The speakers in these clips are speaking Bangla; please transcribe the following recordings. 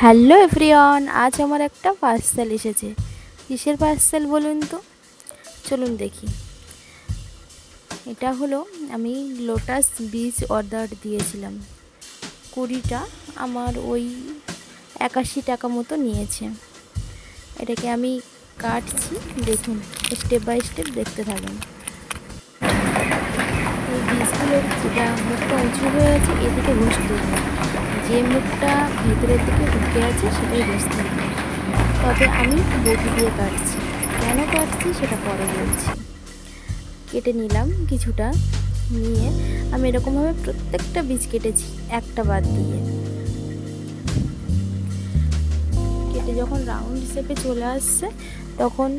হ্যালো এভরিওয়ান, আজ আমার একটা পার্সেল এসেছে। কিসের পার্সেল বলুন তো? চলুন দেখি। এটা হলো, আমি লোটাস বীজ অর্ডার দিয়েছিলাম 20টা। আমার ওই 81 টাকা মতো নিয়েছে। এটাকে আমি কাটছি, দেখুন, স্টেপ বাই স্টেপ দেখতে থাকুন। এই বীজগুলোর যেটা মুখটা উঁচু হয়ে আছে এদিকে ঘষতে হবে, যে মুখটা ভেতরের দিকে ঢুকে আছে সেটাই ঘষতে হবে। তবে আমি বটি দিয়ে কাটছি। কেন কাটছি সেটা পরে বলছি। কেটে নিলাম কিছুটা, নিয়ে আমি এরকমভাবে প্রত্যেকটা বীজ কেটেছি একটা বাদ দিয়ে। কেটে যখন রাউন্ড শেপে চলে আসছে তখন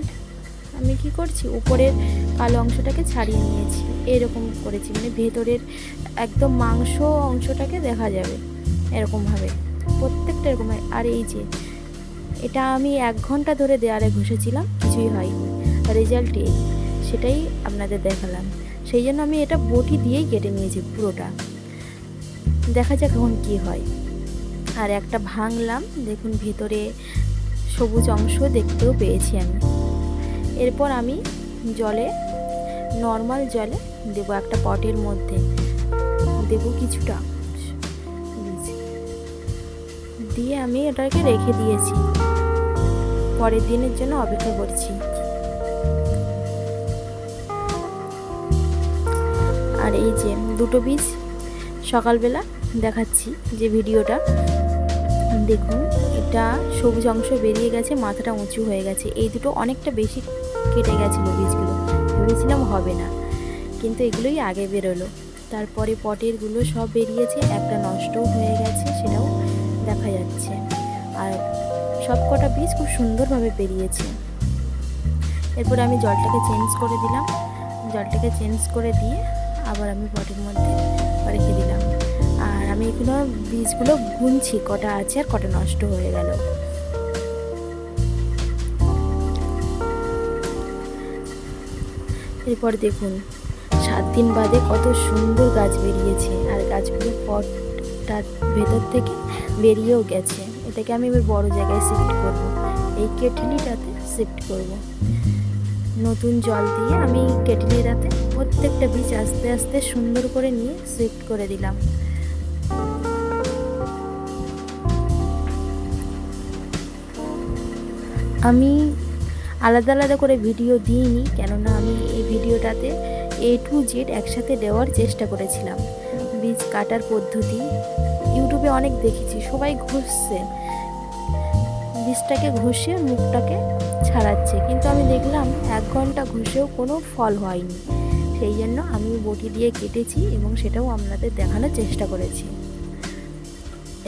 আমি কি করছি, উপরের কালো অংশটাকে ছাড়িয়ে নিয়েছি। এরকম করেছি, মানে ভেতরের একদম মাংস অংশটাকে দেখা যাবে এরকমভাবে, প্রত্যেকটা এরকম। আর এই যে এটা আমি 1 ঘন্টা ধরে দেয়ালে ঘষেছিলাম, কিছুই হয়নি। রেজাল্ট এই, সেটাই আপনাদের দেখালাম। সেই জন্য আমি এটা বটি দিয়েই কেটে নিয়েছি পুরোটা। দেখা যাক এখন কী হয়। আর একটা ভাঙলাম, দেখুন ভেতরে সবুজ অংশ দেখতেও পেয়েছি আমি। এরপর আমি জলে, নর্মাল জলে দেবো, একটা পটের মধ্যে দেবো কিছুটা দিয়ে আমি এটাকে রেখে দিয়েছি। পরের দিনের জন্য অপেক্ষা করছি। আর এই যে দুটো বীজ সকালবেলা দেখাচ্ছি যে ভিডিওটা দেখুন, এটা সবুজ অংশ বেরিয়ে গেছে, মাথাটা উঁচু হয়ে গেছে। এই দুটো অনেকটা বেশি কেটে গেছিলো বীজগুলো, ভেবেছিলাম হবে না, কিন্তু এগুলোই আগে বেরোলো। তারপরে পটেরগুলো সব বেরিয়েছে, একটা নষ্টও হয়ে গেছে, সেটাও দেখা যাচ্ছে। আর সব কটা বীজ খুব সুন্দরভাবে বেরিয়েছে। এরপর আমি জলটাকে চেঞ্জ করে দিলাম। জলটাকে চেঞ্জ করে দিয়ে আবার আমি পটের মধ্যে রেখে দিলাম। আর আমি এগুলো বীজগুলো গুনছি কটা আছে আর কটা নষ্ট হয়ে গেল। এরপর দেখুন 7 দিন বাদে কত সুন্দর গাছ বেরিয়েছে। আর গাছগুলো পটটার ভেতর থেকে বেরিয়েও গেছে। এটাকে আমি এবার বড় জায়গায় শিফট করব, এই কেটলিটাতে শিফট করব। নতুন জল দিয়ে আমি কেটলিটাতে প্রত্যেকটা বীজ আস্তে আস্তে সুন্দর করে নিয়ে শিফট করে দিলাম। আমি আলাদা আলাদা করে ভিডিও দিইনি, কেননা আমি এই ভিডিওটাতে A to Z একসাথে দেওয়ার চেষ্টা করেছিলাম। বীজ কাটার পদ্ধতি ইউটিউবে অনেক দেখেছি, সবাই ঘষছে, বীজটাকে ঘষে মুখটাকে ছাড়াচ্ছে, কিন্তু আমি দেখলাম 1 ঘন্টা ঘষেও কোনো ফল হয়নি। সেই জন্য আমি বটি দিয়ে কেটেছি এবং সেটাও আপনাদের দেখানোর চেষ্টা করেছি।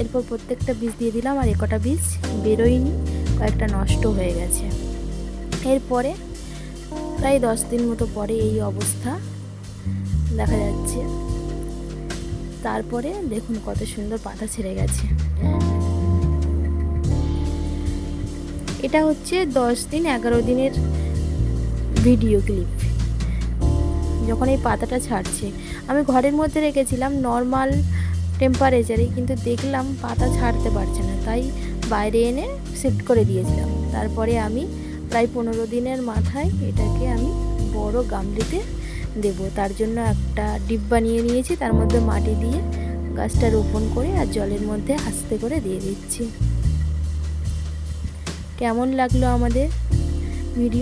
এরপর প্রত্যেকটা বীজ দিয়ে দিলাম, আর একটা বীজ বেরোয়নি, কয়েকটা নষ্ট হয়ে গেছে। এরপরে প্রায় 10 দিন মতো পরে এই অবস্থা দেখা যাচ্ছে। তারপরে দেখুন কত সুন্দর পাতা ছেড়ে গেছে। এটা হচ্ছে 10 দিন 11 দিনের ভিডিও ক্লিপ, যখন এই পাতাটা ছাড়ছে। আমি ঘরের মধ্যে রেখেছিলাম নর্মাল টেম্পারেচারে, কিন্তু দেখলাম পাতা ছাড়তে পারছে না, তাই বাইরে এনে শিফট করে দিয়েছিলাম। তারপরে আমি প্রায় 15 দিনের মাথায় এটাকে আমি বড় গামলিতে দেব। তার জন্য একটা ডিব্বা নিয়ে নিয়েছি, তার মধ্যে মাটি দিয়ে গাছটা রোপণ করে আর জলের মধ্যে আস্তে করে দিয়ে দিচ্ছি। কেমন লাগলো আমাদের ভিডিও?